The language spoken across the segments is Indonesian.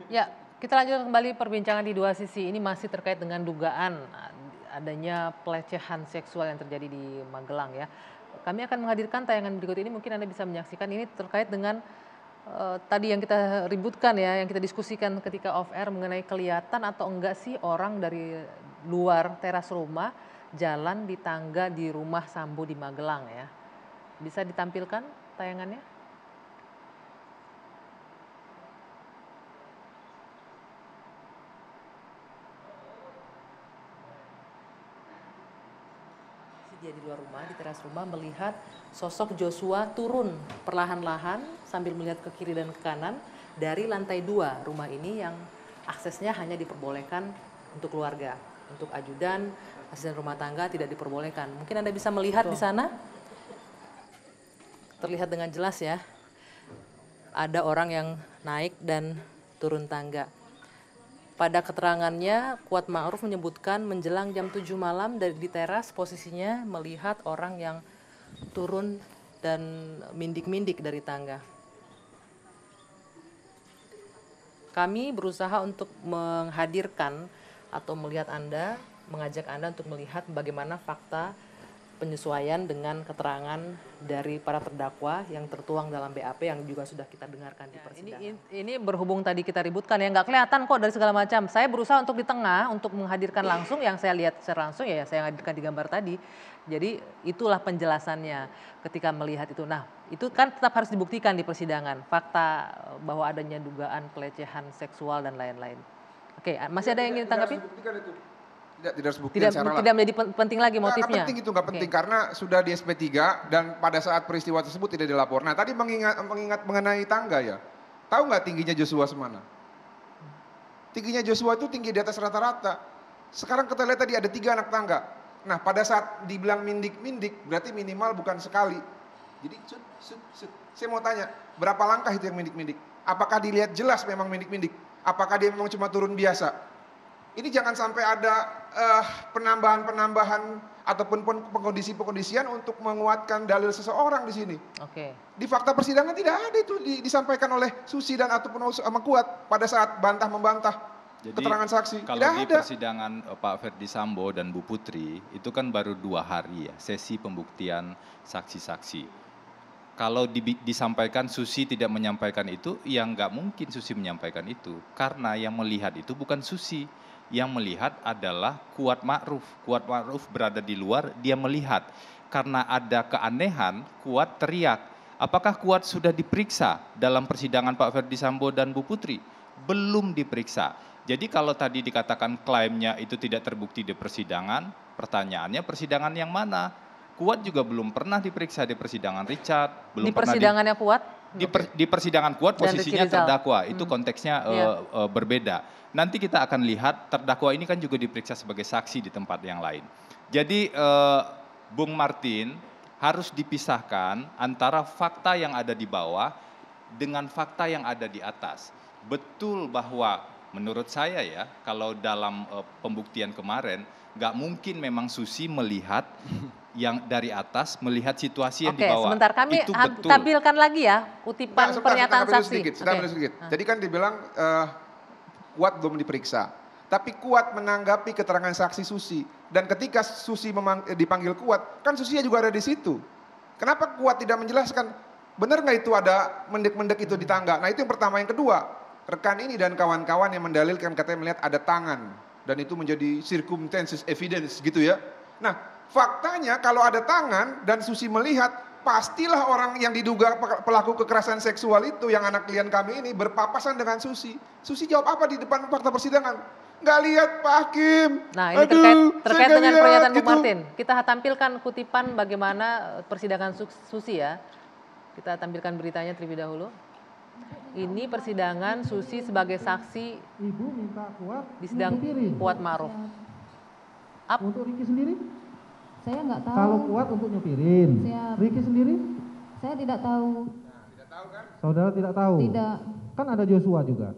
Ya, kita lanjutkan kembali perbincangan di dua sisi. Ini masih terkait dengan dugaan adanya pelecehan seksual yang terjadi di Magelang ya. Kami akan menghadirkan tayangan berikut ini, mungkin Anda bisa menyaksikan ini terkait dengan tadi yang kita ributkan ya, yang kita diskusikan ketika off air mengenai kelihatan atau enggak sih orang dari luar teras rumah jalan di tangga di rumah Sambo di Magelang ya. Bisa ditampilkan tayangannya? Dia di luar rumah, di teras rumah melihat sosok Joshua turun perlahan-lahan sambil melihat ke kiri dan ke kanan dari lantai 2 rumah ini yang aksesnya hanya diperbolehkan untuk keluarga. Untuk ajudan, asisten rumah tangga tidak diperbolehkan. Mungkin Anda bisa melihat di sana, terlihat dengan jelas ya, ada orang yang naik dan turun tangga. Pada keterangannya, Kuat Ma'ruf menyebutkan menjelang jam 7 malam di teras posisinya melihat orang yang turun dan mindik-mindik dari tangga. Kami berusaha untuk menghadirkan atau mengajak Anda untuk melihat bagaimana fakta penyesuaian dengan keterangan dari para terdakwa yang tertuang dalam BAP yang juga sudah kita dengarkan di persidangan. Ini berhubung tadi kita ributkan ya, nggak kelihatan kok dari segala macam. Saya berusaha untuk di tengah untuk menghadirkan langsung yang saya lihat secara langsung ya saya hadirkan di gambar tadi. Jadi itulah penjelasannya ketika melihat itu. Nah itu kan tetap harus dibuktikan di persidangan fakta bahwa adanya dugaan pelecehan seksual dan lain-lain. Oke, masih ada yang ingin ditanggapi? Tidak harus buktikan tidak menjadi penting lagi motifnya. Nggak penting karena sudah di SP3 dan pada saat peristiwa tersebut tidak dilapor. Nah tadi mengingat mengenai tangga ya, tahu nggak tingginya Joshua semana? Tingginya Joshua itu tinggi di atas rata-rata. Sekarang kita lihat tadi ada 3 anak tangga. Nah pada saat dibilang mindik-mindik berarti minimal bukan sekali. Jadi saya mau tanya berapa langkah itu yang mindik-mindik? Apakah dilihat jelas memang mindik-mindik? Apakah dia memang cuma turun biasa? Ini jangan sampai ada penambahan-penambahan ataupun pengkondisi-pengkondisian untuk menguatkan dalil seseorang di sini. Oke. Di fakta persidangan tidak ada itu disampaikan oleh Susi dan ataupun sama Kuat pada saat bantah membantah keterangan saksi. Kalau tidak di ada. persidangan Pak Ferdi Sambo dan Bu Putri itu kan baru 2 hari ya sesi pembuktian saksi-saksi. Kalau disampaikan Susi tidak menyampaikan itu, ya nggak mungkin Susi menyampaikan itu. Karena yang melihat itu bukan Susi. Yang melihat adalah Kuat Ma'ruf. Kuat Ma'ruf berada di luar, dia melihat. Karena ada keanehan, Kuat teriak. Apakah Kuat sudah diperiksa dalam persidangan Pak Ferdi Sambo dan Bu Putri? Belum diperiksa. Jadi kalau tadi dikatakan klaimnya itu tidak terbukti di persidangan, pertanyaannya persidangan yang mana? Kuat juga belum pernah diperiksa di persidangan Richard. Belum di persidangannya Kuat? Di persidangan Kuat posisinya terdakwa, itu konteksnya berbeda. Nanti kita akan lihat terdakwa ini kan juga diperiksa sebagai saksi di tempat yang lain. Jadi Bung Martin harus dipisahkan antara fakta yang ada di bawah dengan fakta yang ada di atas. Betul bahwa menurut saya ya, kalau dalam pembuktian kemarin, nggak mungkin memang Susi melihat yang dari atas melihat situasi yang di bawah. Oke, sebentar kami tampilkan lagi ya kutipan pernyataan saksi. Sedikit. Jadi kan dibilang Kuat belum diperiksa. Tapi Kuat menanggapi keterangan saksi Susi. Dan ketika Susi dipanggil Kuat, kan Susi juga ada di situ. Kenapa Kuat tidak menjelaskan, benar nggak itu ada mendek-mendek itu di tangga? Nah itu yang pertama. Yang kedua, rekan ini dan kawan-kawan yang mendalilkan katanya melihat ada tangan. Dan itu menjadi circumstances evidence gitu ya. Nah faktanya kalau ada tangan dan Susi melihat, pastilah orang yang diduga pelaku kekerasan seksual itu yang anak klien kami ini berpapasan dengan Susi. Susi jawab apa di depan fakta persidangan? Nggak lihat Pak Hakim. Nah ini terkait dengan pernyataan Bung Martin. Kita tampilkan kutipan bagaimana persidangan Susi ya. Kita tampilkan beritanya terlebih dahulu. Ini persidangan Susi sebagai saksi di sidang Kuat Ma'ruf. Untuk Riki sendiri? Saya nggak tahu. Kalau Kuat untuk nyupirin. Siap. Riki sendiri? Saya tidak tahu. Tidak tahu kan? Saudara tidak tahu? Tidak. Kan ada Joshua juga.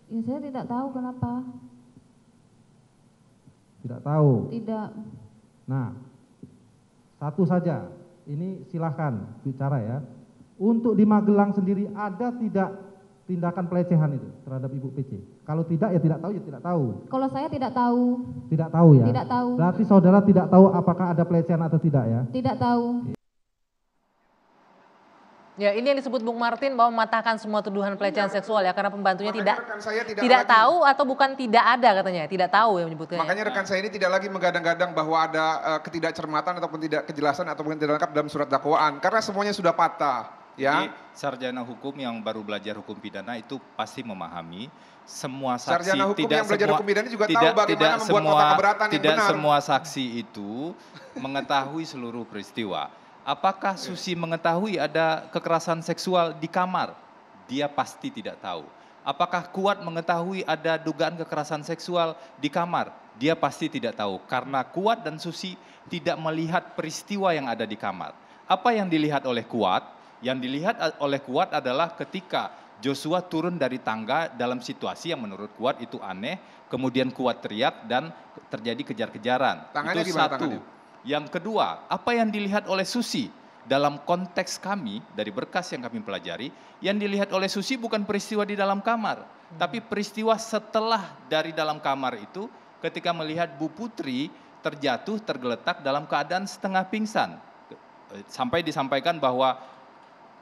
Ya saya tidak tahu kenapa. Tidak tahu? Tidak. Nah, satu saja. Ini silahkan bicara ya. Untuk di Magelang sendiri ada tidak tindakan pelecehan itu terhadap Ibu PC? Kalau tidak ya tidak tahu ya tidak tahu. Kalau saya tidak tahu. Tidak tahu ya? Tidak tahu. Berarti saudara tidak tahu apakah ada pelecehan atau tidak ya? Tidak tahu. Ya, ini yang disebut Bung Martin bahwa mematahkan semua tuduhan pelecehan seksual ya, karena pembantunya Makanya rekan saya tidak lagi- tahu atau bukan tidak ada katanya, tidak tahu yang menyebutnya. Makanya rekan saya ini tidak lagi menggadang-gadang bahwa ada ketidakcermatan ataupun tidak kejelasan ataupun tidak lengkap dalam surat dakwaan karena semuanya sudah patah, ya. Jadi sarjana hukum yang baru belajar hukum pidana itu pasti memahami semua saksi. Sarjana hukum tidak yang belajar semua, hukum pidana juga tahu tidak, bagaimana tidak membuat semua, nota keberatan yang tidak benar. semua saksi itu mengetahui seluruh peristiwa. Apakah Susi mengetahui ada kekerasan seksual di kamar? Dia pasti tidak tahu. Apakah Kuat mengetahui ada dugaan kekerasan seksual di kamar? Dia pasti tidak tahu. Karena Kuat dan Susi tidak melihat peristiwa yang ada di kamar. Apa yang dilihat oleh Kuat? Yang dilihat oleh Kuat adalah ketika Joshua turun dari tangga dalam situasi yang menurut Kuat itu aneh. Kemudian Kuat teriak dan terjadi kejar-kejaran. Tangannya Itu gimana satu. tangannya? Yang kedua, apa yang dilihat oleh Susi dalam konteks kami dari berkas yang kami pelajari, yang dilihat oleh Susi bukan peristiwa di dalam kamar, tapi peristiwa setelah dari dalam kamar itu ketika melihat Bu Putri terjatuh, tergeletak dalam keadaan setengah pingsan. Sampai disampaikan bahwa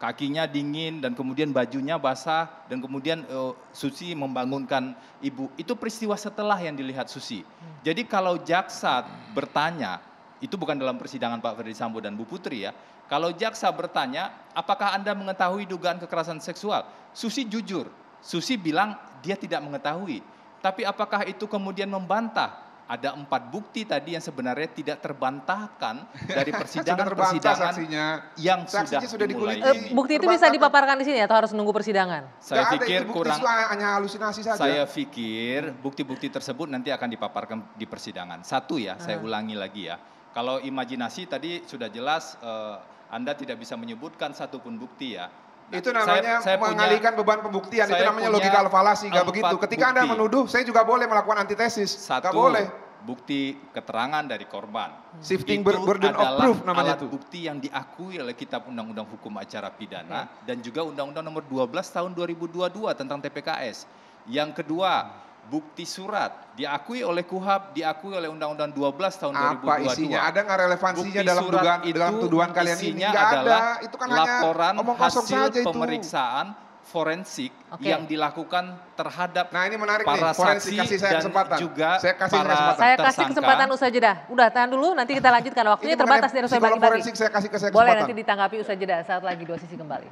kakinya dingin dan kemudian bajunya basah dan kemudian Susi membangunkan ibu. Itu peristiwa setelah yang dilihat Susi. Jadi kalau jaksa bertanya, itu bukan dalam persidangan Pak Ferdi Sambo dan Bu Putri ya. Kalau jaksa bertanya, apakah Anda mengetahui dugaan kekerasan seksual? Susi jujur, Susi bilang dia tidak mengetahui. Tapi apakah itu kemudian membantah? Ada 4 bukti tadi yang sebenarnya tidak terbantahkan dari persidangan-persidangan yang sudah dimulai. Bukti itu bisa dipaparkan di sini atau harus nunggu persidangan? Saya Nggak ada, pikir itu bukti kurang. itu hanya halusinasi saja. Saya pikir bukti-bukti tersebut nanti akan dipaparkan di persidangan. Satu ya, saya ulangi lagi ya. Kalau imajinasi tadi sudah jelas Anda tidak bisa menyebutkan satupun bukti ya. Nah, Itu namanya saya mengalihkan beban pembuktian, itu saya namanya punya logikal falasi, nggak 4 begitu. Ketika Anda bukti. menuduh, saya juga boleh melakukan antitesis, nggak Satu, boleh. bukti keterangan dari korban. Shifting Itu burden of adalah proof namanya alat itu. bukti yang diakui oleh Kitab Undang-Undang Hukum Acara Pidana dan juga Undang-Undang Nomor 12 Tahun 2022 tentang TPKS. Yang kedua, bukti surat diakui oleh KUHAP, diakui oleh Undang-Undang 12 Tahun 2022. Apa isinya? Ada nggak relevansinya Bukti dalam surat dugaan, itu dalam tuduhan kalian ini? isinya Nggak ada. adalah Itu kan hanya laporan omong kosong hasil saja itu. pemeriksaan forensik yang dilakukan terhadap Nah ini menarik para nih, forensik saksi kasih saya dan kesempatan. juga Saya kasih para kesempatan. Saya kasih tersangka. kesempatan usai jeda. Udah, tahan dulu, nanti kita lanjutkan. Waktunya Ini mengenai terbatas, tidak usah psikolog bagi-bagi. forensik, saya kasih ke saya Boleh kesempatan. nanti ditanggapi usai jeda, saat lagi 2 sisi kembali.